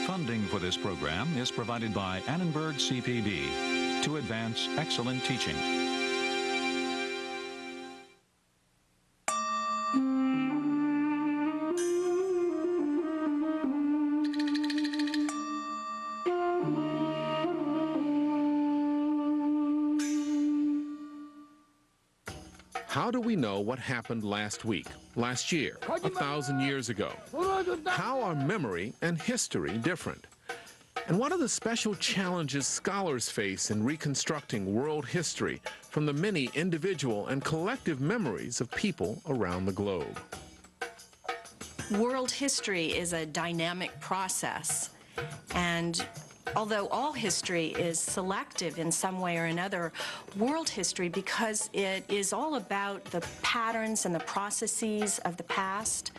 Funding for this program is provided by Annenberg CPB to advance excellent teaching. How do we know what happened last week, last year, 1,000 years ago? How are memory and history different? And what are the special challenges scholars face in reconstructing world history from the many individual and collective memories of people around the globe? World history is a dynamic process, and although all history is selective in some way or another, world history, because it is all about the patterns and the processes of the past,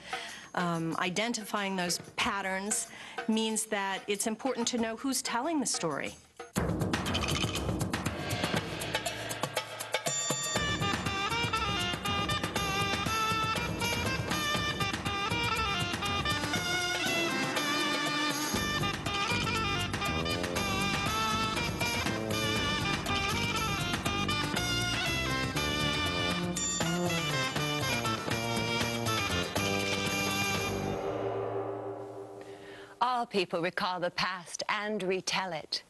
identifying those patterns means that it's important to know who's telling the story. All people recall the past and retell it,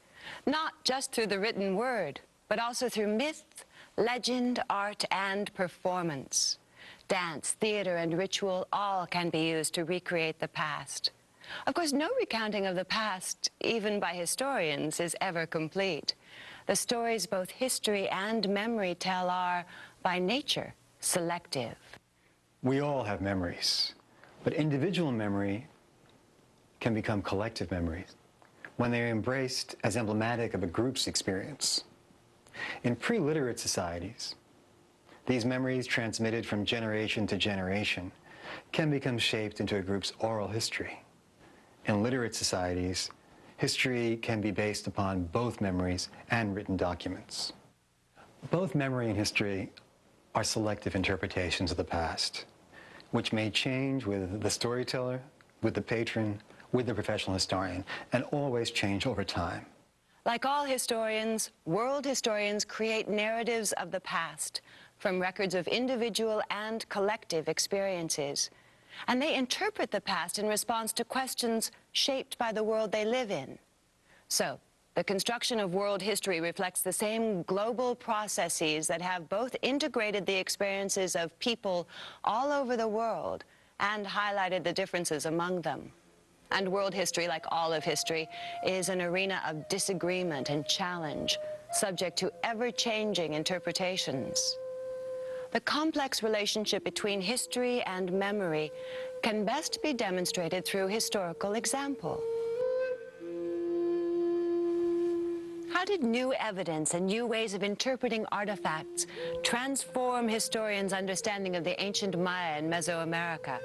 not just through the written word, but also through myth, legend, art, and performance. Dance, theater, and ritual all can be used to recreate the past. Of course, no recounting of the past, even by historians, is ever complete. The stories both history and memory tell are, by nature, selective. We all have memories, but individual memory can become collective memories when they are embraced as emblematic of a group's experience. In pre-literate societies, these memories transmitted from generation to generation can become shaped into a group's oral history. In literate societies, history can be based upon both memories and written documents. Both memory and history are selective interpretations of the past, which may change with the storyteller, with the patron, with the professional historian, and always change over time. Like all historians, world historians create narratives of the past from records of individual and collective experiences. And they interpret the past in response to questions shaped by the world they live in. So, the construction of world history reflects the same global processes that have both integrated the experiences of people all over the world and highlighted the differences among them. And world history, like all of history, is an arena of disagreement and challenge, subject to ever-changing interpretations. The complex relationship between history and memory can best be demonstrated through historical example. How did new evidence and new ways of interpreting artifacts transform historians' understanding of the ancient Maya in Mesoamerica?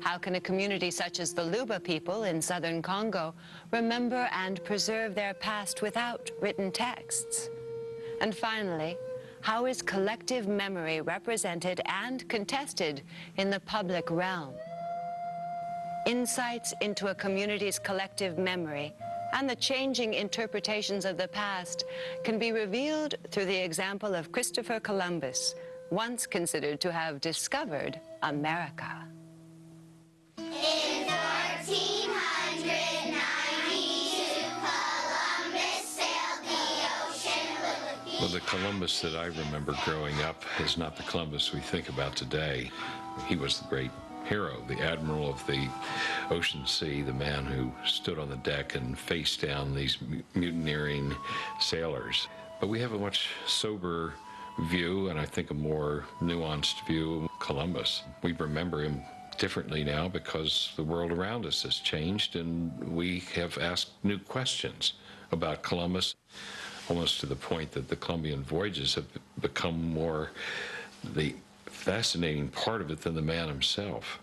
How can a community such as the Luba people in southern Congo remember and preserve their past without written texts? And finally, how is collective memory represented and contested in the public realm? Insights into a community's collective memory and the changing interpretations of the past can be revealed through the example of Christopher Columbus, once considered to have discovered America. In 1492, Columbus sailed the ocean blue. Well, the Columbus that I remember growing up is not the Columbus we think about today. He was the great hero, the admiral of the ocean sea, the man who stood on the deck and faced down these mutineering sailors. But we have a much sober view, and I think a more nuanced view of Columbus. We remember him differently now because the world around us has changed, and we have asked new questions about Columbus, almost to the point that the Columbian voyages have become more the fascinating part of it than the man himself.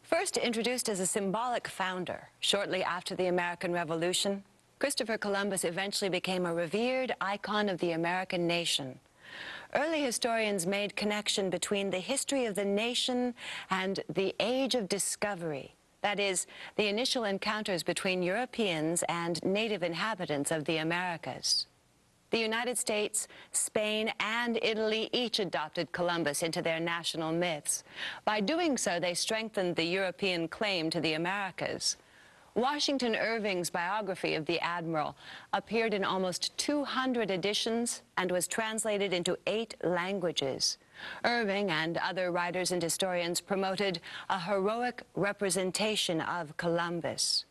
First introduced as a symbolic founder shortly after the American Revolution, Christopher Columbus eventually became a revered icon of the American nation, early historians made connection between the history of the nation and the age of discovery. That is, the initial encounters between Europeans and native inhabitants of the Americas. The United States, Spain, and Italy each adopted Columbus into their national myths. By doing so, they strengthened the European claim to the Americas. Washington Irving's biography of the Admiral appeared in almost 200 editions and was translated into 8 languages. Irving and other writers and historians promoted a heroic representation of Columbus.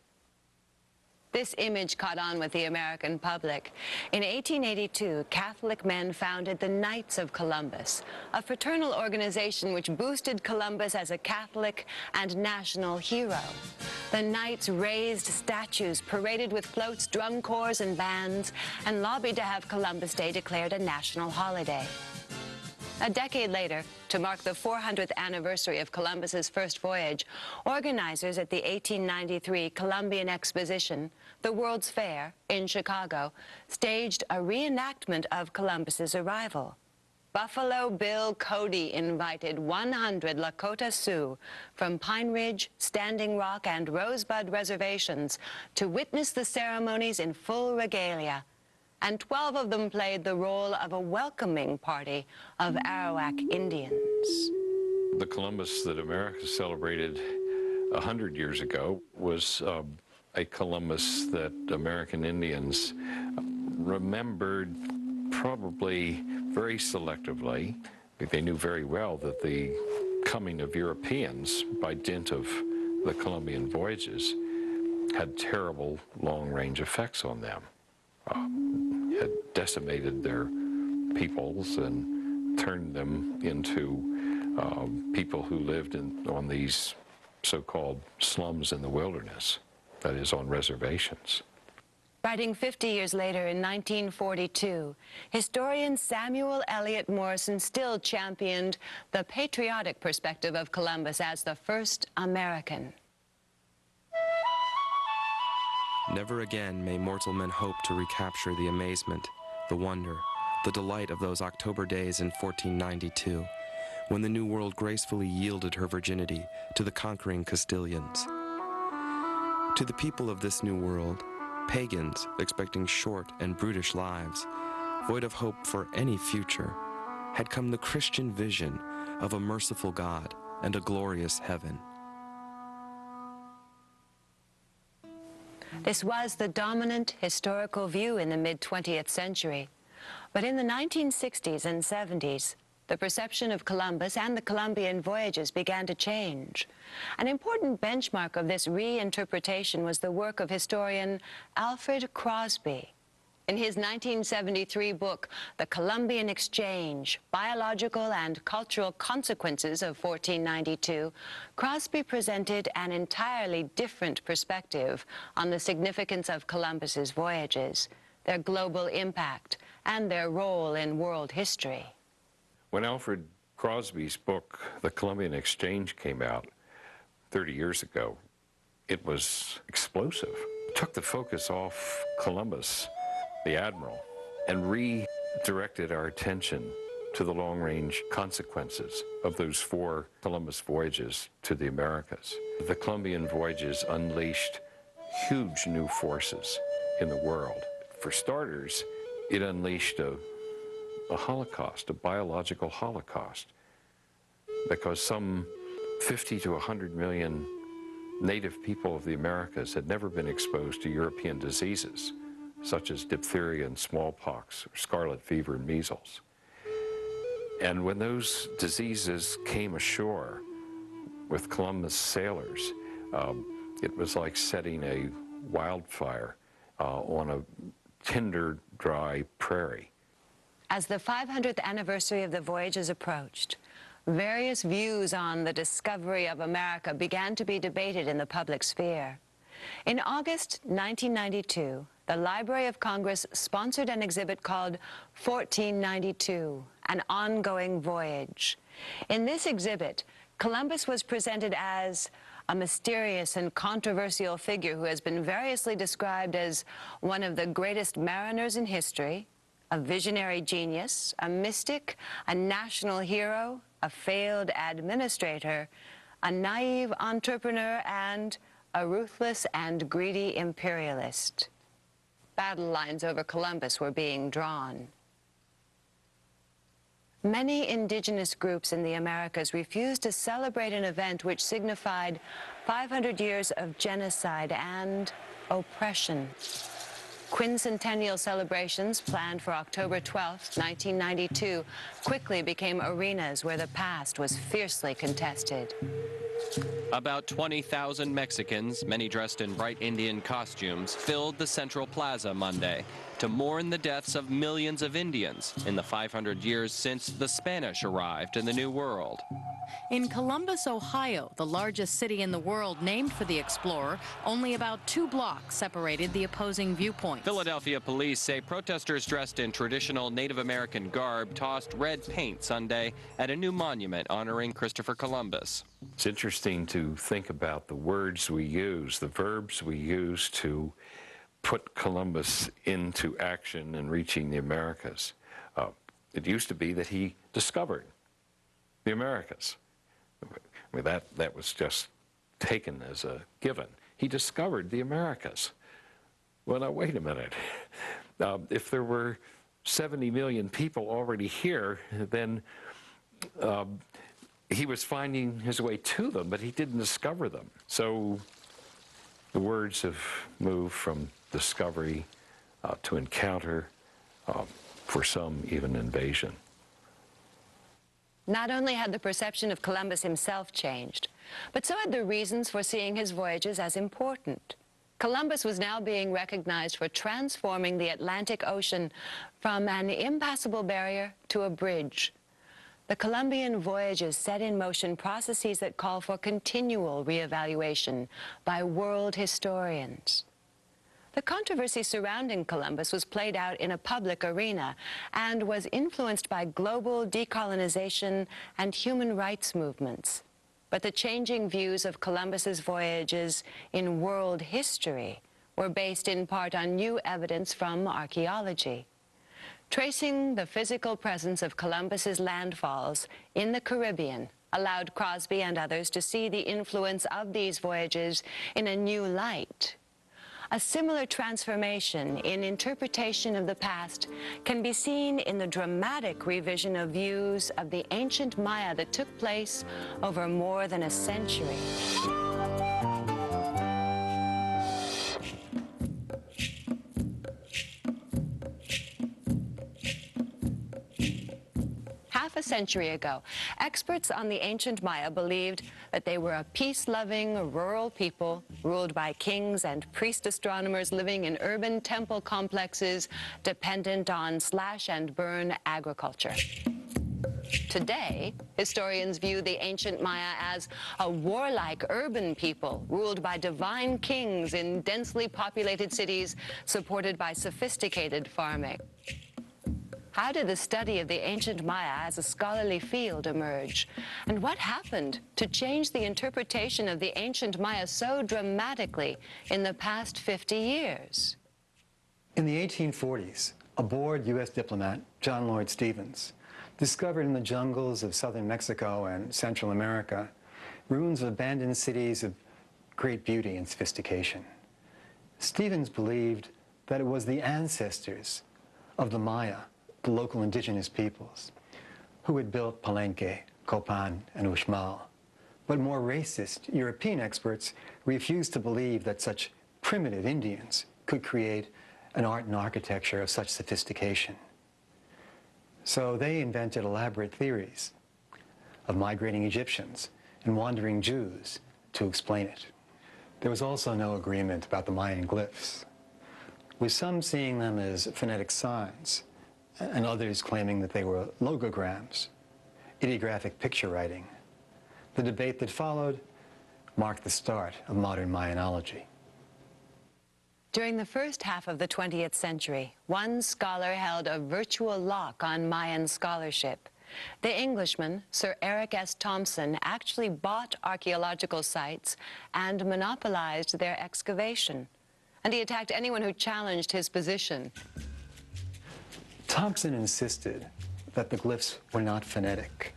This image caught on with the American public. In 1882, Catholic men founded the Knights of Columbus, a fraternal organization which boosted Columbus as a Catholic and national hero. The Knights raised statues, paraded with floats, drum corps, and bands, and lobbied to have Columbus Day declared a national holiday. A decade later, to mark the 400th anniversary of Columbus's first voyage, organizers at the 1893 Columbian Exposition, the World's Fair in Chicago, staged a reenactment of Columbus's arrival. Buffalo Bill Cody invited 100 Lakota Sioux from Pine Ridge, Standing Rock, and Rosebud reservations to witness the ceremonies in full regalia, and 12 of them played the role of a welcoming party of Arawak Indians. The Columbus that America celebrated 100 years ago was a Columbus that American Indians remembered probably very selectively. They knew very well that the coming of Europeans, by dint of the Columbian voyages, had terrible long-range effects on them. Had decimated their peoples and turned them into people who lived on these so-called slums in the wilderness, that is, on reservations. Writing 50 years later in 1942, historian Samuel Eliot Morison still championed the patriotic perspective of Columbus as the first American. Never again may mortal men hope to recapture the amazement, the wonder, the delight of those October days in 1492, when the New World gracefully yielded her virginity to the conquering Castilians. To the people of this New World, pagans expecting short and brutish lives, void of hope for any future, had come the Christian vision of a merciful God and a glorious heaven. This was the dominant historical view in the mid-20th century. But in the 1960s and 70s, the perception of Columbus and the Columbian voyages began to change. An important benchmark of this reinterpretation was the work of historian Alfred Crosby. In his 1973 book, The Columbian Exchange, Biological and Cultural Consequences of 1492, Crosby presented an entirely different perspective on the significance of Columbus's voyages, their global impact, and their role in world history. When Alfred Crosby's book, The Columbian Exchange, came out 30 years ago, it was explosive. It took the focus off Columbus, the Admiral, and redirected our attention to the long-range consequences of those 4 Columbus voyages to the Americas. The Columbian voyages unleashed huge new forces in the world. For starters, it unleashed a holocaust, a biological holocaust, because some 50 to 100 million native people of the Americas had never been exposed to European diseases, such as diphtheria and smallpox, or scarlet fever and measles. And when those diseases came ashore with Columbus sailors, it was like setting a wildfire on a tinder, dry prairie. As the 500th anniversary of the voyages approached, various views on the discovery of America began to be debated in the public sphere. In August 1992, the Library of Congress sponsored an exhibit called 1492, An Ongoing Voyage. In this exhibit, Columbus was presented as a mysterious and controversial figure who has been variously described as one of the greatest mariners in history, a visionary genius, a mystic, a national hero, a failed administrator, a naive entrepreneur, and a ruthless and greedy imperialist. Battle lines over Columbus were being drawn. Many indigenous groups in the Americas refused to celebrate an event which signified 500 years of genocide and oppression. Quincentennial celebrations planned for October 12, 1992, quickly became arenas where the past was fiercely contested. About 20,000 Mexicans, many dressed in bright Indian costumes, filled the Central Plaza Monday to mourn the deaths of millions of Indians in the 500 years since the Spanish arrived in the New World. In Columbus, Ohio, the largest city in the world named for the explorer, only about 2 blocks separated the opposing viewpoints. Philadelphia police say protesters dressed in traditional Native American garb tossed red paint Sunday at a new monument honoring Christopher Columbus. It's interesting to think about the words we use, the verbs we use to put Columbus into action and reaching the Americas. It used to be that he discovered the Americas. I mean, that was just taken as a given. He discovered the Americas. Well, now, wait a minute. If there were 70 million people already here, then he was finding his way to them, but he didn't discover them. So the words have moved from discovery to encounter, for some even invasion. Not only had the perception of Columbus himself changed, but so had the reasons for seeing his voyages as important. Columbus was now being recognized for transforming the Atlantic Ocean from an impassable barrier to a bridge. The Columbian voyages set in motion processes that call for continual reevaluation by world historians. The controversy surrounding Columbus was played out in a public arena and was influenced by global decolonization and human rights movements. But the changing views of Columbus's voyages in world history were based in part on new evidence from archaeology. Tracing the physical presence of Columbus's landfalls in the Caribbean allowed Crosby and others to see the influence of these voyages in a new light. A similar transformation in interpretation of the past can be seen in the dramatic revision of views of the ancient Maya that took place over more than a century. Half a century ago, experts on the ancient Maya believed that they were a peace-loving, rural people ruled by kings and priest astronomers living in urban temple complexes dependent on slash-and-burn agriculture. Today, historians view the ancient Maya as a warlike urban people ruled by divine kings in densely populated cities supported by sophisticated farming. How did the study of the ancient Maya as a scholarly field emerge? And what happened to change the interpretation of the ancient Maya so dramatically in the past 50 years? In the 1840s, a bored U.S. diplomat, John Lloyd Stephens, discovered in the jungles of southern Mexico and Central America ruins of abandoned cities of great beauty and sophistication. Stephens believed that it was the ancestors of the Maya, the local indigenous peoples, who had built Palenque, Copan, and Uxmal. But more racist European experts refused to believe that such primitive Indians could create an art and architecture of such sophistication. So they invented elaborate theories of migrating Egyptians and wandering Jews to explain it. There was also no agreement about the Mayan glyphs, with some seeing them as phonetic signs, and others claiming that they were logograms, ideographic picture writing. The debate that followed marked the start of modern Mayanology. During the first half of the 20th century, one scholar held a virtual lock on Mayan scholarship. The Englishman, Sir Eric S. Thompson, actually bought archaeological sites and monopolized their excavation. And he attacked anyone who challenged his position. Thompson insisted that the glyphs were not phonetic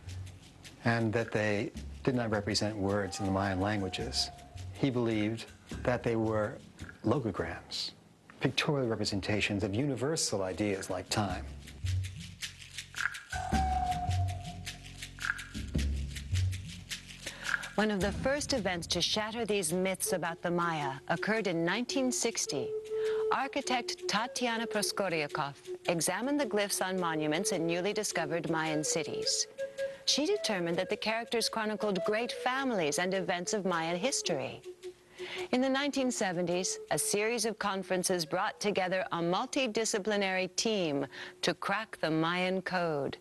and that they did not represent words in the Mayan languages. He believed that they were logograms, pictorial representations of universal ideas like time. One of the first events to shatter these myths about the Maya occurred in 1960. Architect Tatiana Proskoryakov examined the glyphs on monuments in newly discovered Mayan cities. She determined that the characters chronicled great families and events of Mayan history. In the 1970s, a series of conferences brought together a multidisciplinary team to crack the Mayan code.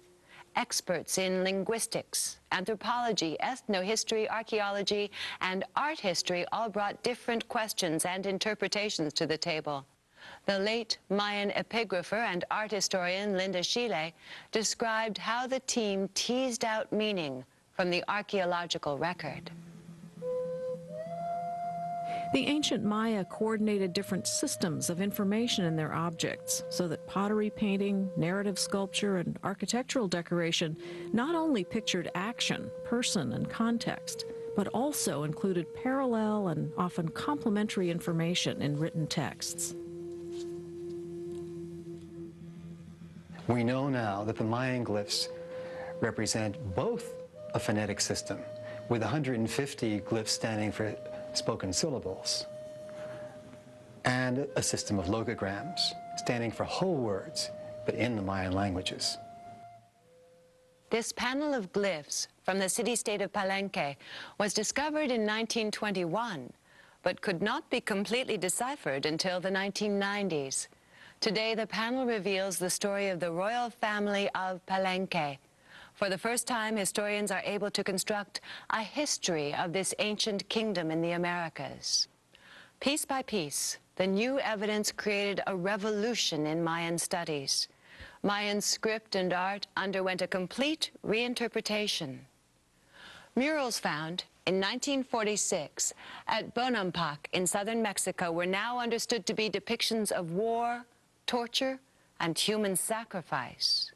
Experts in linguistics, anthropology, ethnohistory, archaeology, and art history all brought different questions and interpretations to the table. The late Mayan epigrapher and art historian Linda Schiele described how the team teased out meaning from the archaeological record. The ancient Maya coordinated different systems of information in their objects so that pottery painting, narrative sculpture, and architectural decoration not only pictured action, person, and context, but also included parallel and often complementary information in written texts. We know now that the Mayan glyphs represent both a phonetic system, with 150 glyphs standing for spoken syllables, and a system of logograms, standing for whole words, but in the Mayan languages. This panel of glyphs from the city-state of Palenque was discovered in 1921, but could not be completely deciphered until the 1990s. Today, the panel reveals the story of the royal family of Palenque. For the first time, historians are able to construct a history of this ancient kingdom in the Americas. Piece by piece, the new evidence created a revolution in Mayan studies. Mayan script and art underwent a complete reinterpretation. Murals found in 1946 at Bonampak in southern Mexico were now understood to be depictions of war, torture, and human sacrifice.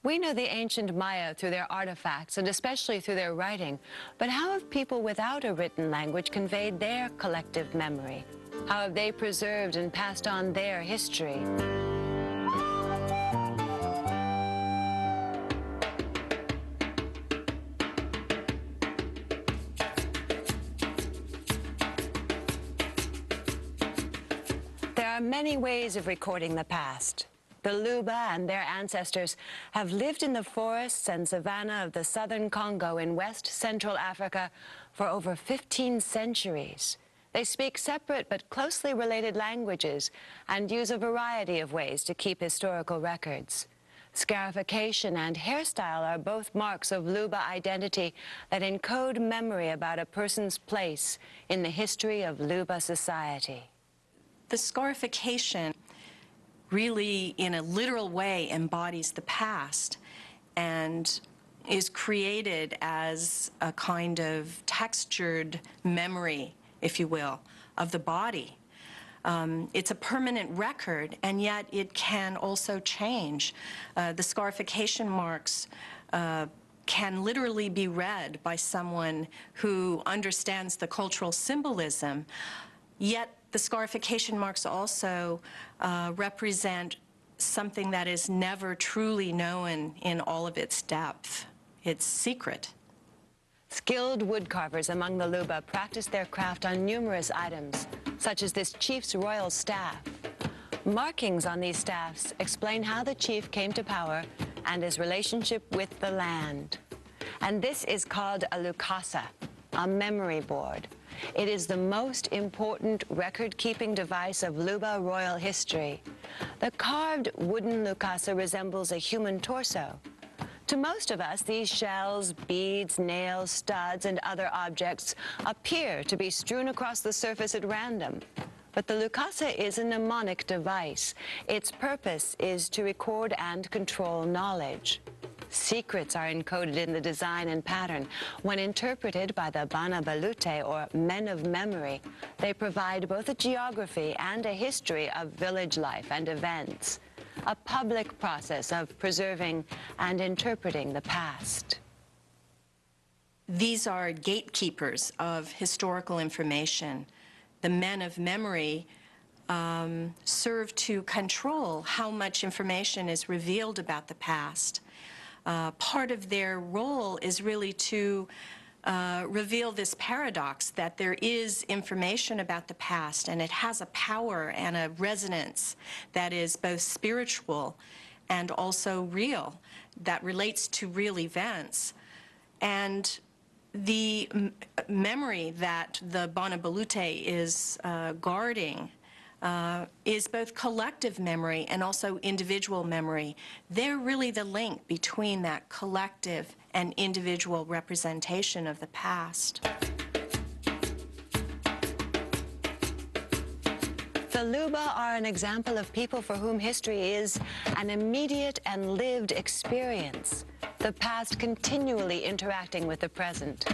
We know the ancient Maya through their artifacts and especially through their writing, but how have people without a written language conveyed their collective memory? How have they preserved and passed on their history? There are many ways of recording the past. The Luba and their ancestors have lived in the forests and savanna of the southern Congo in West Central Africa for over 15 centuries. They speak separate but closely related languages and use a variety of ways to keep historical records. Scarification and hairstyle are both marks of Luba identity that encode memory about a person's place in the history of Luba society. The scarification really, in a literal way, embodies the past and is created as a kind of textured memory, if you will, of the body. It's a permanent record, and yet it can also change. The scarification marks can literally be read by someone who understands the cultural symbolism, yet the scarification marks also represent something that is never truly known in all of its depth. It's secret. Skilled woodcarvers among the Luba practiced their craft on numerous items, such as this chief's royal staff. Markings on these staffs explain how the chief came to power and his relationship with the land. And this is called a lukasa, a memory board. It is the most important record-keeping device of Luba royal history. The carved wooden lukasa resembles a human torso. To most of us, these shells, beads, nails, studs, and other objects appear to be strewn across the surface at random. But the lukasa is a mnemonic device. Its purpose is to record and control knowledge. Secrets are encoded in the design and pattern. When interpreted by the Bana Balute, or men of memory, they provide both a geography and a history of village life and events. a public process of preserving and interpreting the past. These are gatekeepers of historical information. The men of memory serve to control how much information is revealed about the past. Part of their role is really to reveal this paradox that there is information about the past and it has a power and a resonance that is both spiritual and also real, that relates to real events. And the memory that the Banabalute is guarding is both collective memory and also individual memory. They're really the link between that collective and individual representation of the past. The Luba are an example of people for whom history is an immediate and lived experience, the past continually interacting with the present.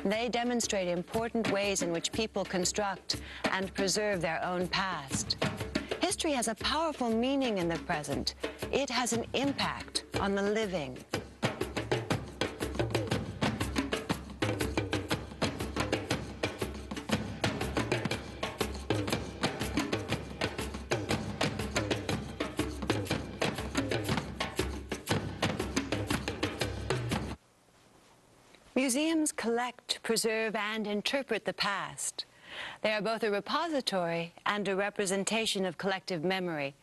They demonstrate important ways in which people construct and preserve their own past. History has a powerful meaning in the present. It has an impact on the living. Museums collect, preserve, and interpret the past. They are both a repository and a representation of collective memory.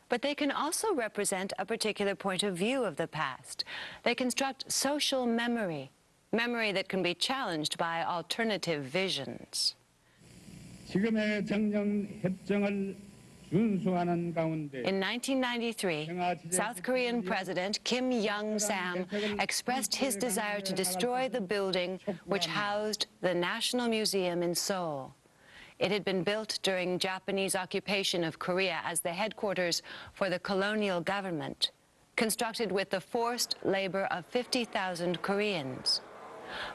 But they can also represent a particular point of view of the past. They construct social memory, memory that can be challenged by alternative visions. 지금의 정령 협정을 In 1993, South Korean President Kim Young-sam expressed his desire to destroy the building which housed the National Museum in Seoul. It had been built during Japanese occupation of Korea as the headquarters for the colonial government, constructed with the forced labor of 50,000 Koreans.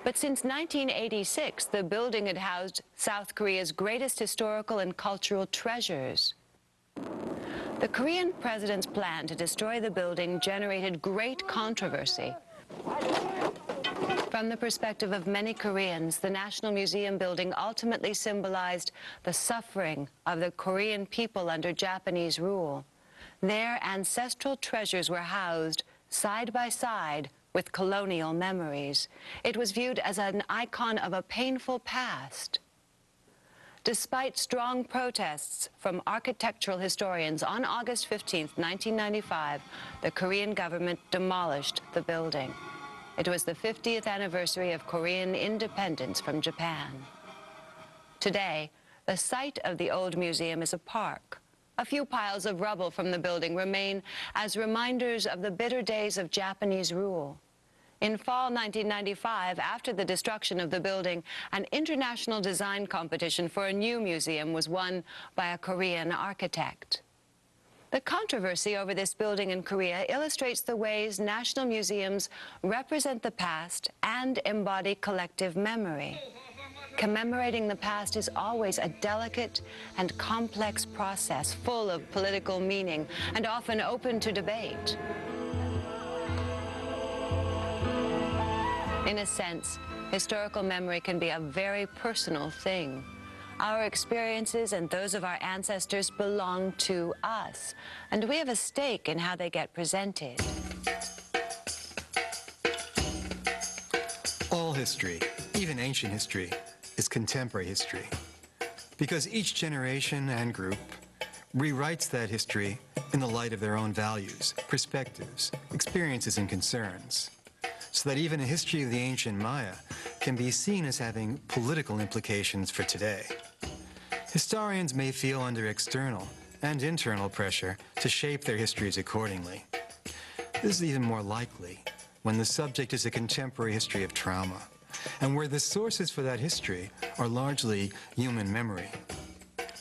But since 1986, the building had housed South Korea's greatest historical and cultural treasures. The Korean president's plan to destroy the building generated great controversy. From the perspective of many Koreans, the National Museum building ultimately symbolized the suffering of the Korean people under Japanese rule. Their ancestral treasures were housed side by side with colonial memories. It was viewed as an icon of a painful past. Despite strong protests from architectural historians, on August 15, 1995, the Korean government demolished the building. It was the 50th anniversary of Korean independence from Japan. Today, the site of the old museum is a park. A few piles of rubble from the building remain as reminders of the bitter days of Japanese rule. In fall 1995, after the destruction of the building, an international design competition for a new museum was won by a Korean architect. The controversy over this building in Korea illustrates the ways national museums represent the past and embody collective memory. Commemorating the past is always a delicate and complex process, full of political meaning and often open to debate. In a sense, historical memory can be a very personal thing. Our experiences and those of our ancestors belong to us, and we have a stake in how they get presented. All history, even ancient history, is contemporary history, because each generation and group rewrites that history in the light of their own values, perspectives, experiences, and concerns, so that even a history of the ancient Maya can be seen as having political implications for today. Historians may feel under external and internal pressure to shape their histories accordingly. This is even more likely when the subject is a contemporary history of trauma, and where the sources for that history are largely human memory.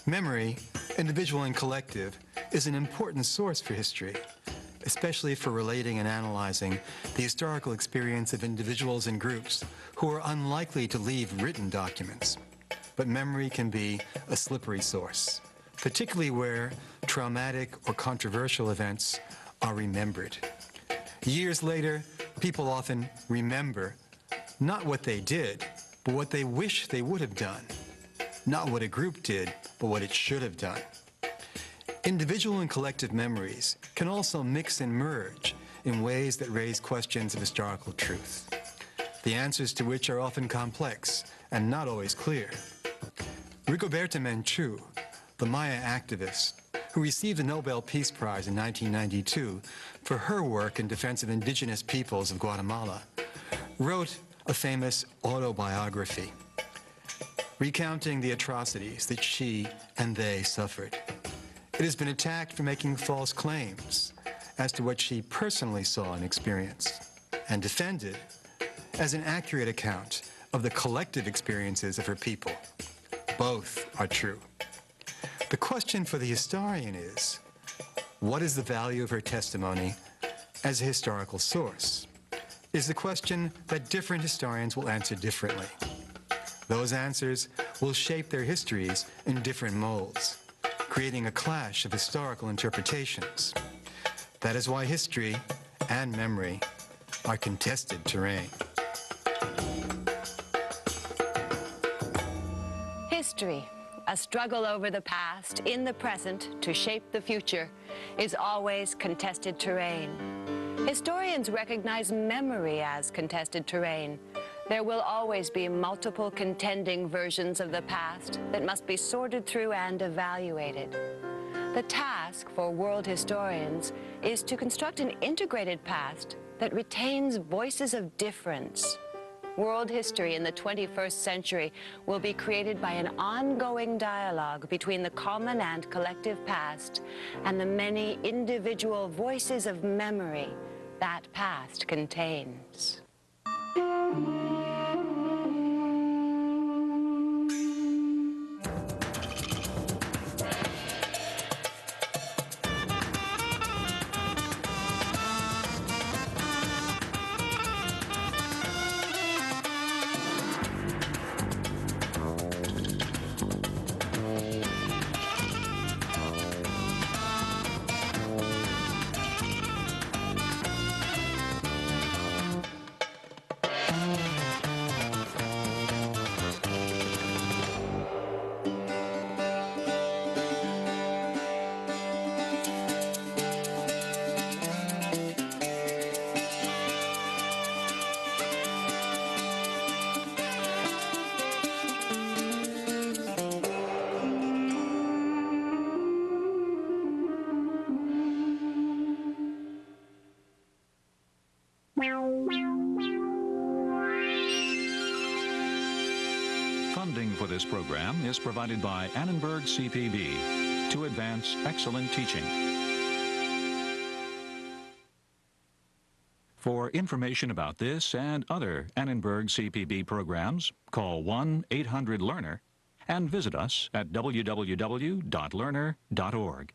Memory, individual and collective, is an important source for history, especially for relating and analyzing the historical experience of individuals and groups who are unlikely to leave written documents. But memory can be a slippery source, particularly where traumatic or controversial events are remembered. Years later, people often remember not what they did, but what they wish they would have done. Not what a group did, but what it should have done. Individual and collective memories can also mix and merge in ways that raise questions of historical truth, the answers to which are often complex and not always clear. Rigoberta Menchú, the Maya activist who received the Nobel Peace Prize in 1992 for her work in defense of indigenous peoples of Guatemala, wrote a famous autobiography recounting the atrocities that she and they suffered. It has been attacked for making false claims as to what she personally saw and experienced, and defended as an accurate account of the collective experiences of her people. Both are true. The question for the historian is, what is the value of her testimony as a historical source? Is the question that different historians will answer differently. Those answers will shape their histories in different molds, creating a clash of historical interpretations. That is why history and memory are contested terrain. History, a struggle over the past in the present to shape the future, is always contested terrain. Historians recognize memory as contested terrain. There will always be multiple contending versions of the past that must be sorted through and evaluated. The task for world historians is to construct an integrated past that retains voices of difference. World history in the 21st century will be created by an ongoing dialogue between the common and collective past and the many individual voices of memory that past contains. Funding for this program is provided by Annenberg CPB to advance excellent teaching. For information about this and other Annenberg CPB programs, call 1-800-LEARNER and visit us at www.learner.org.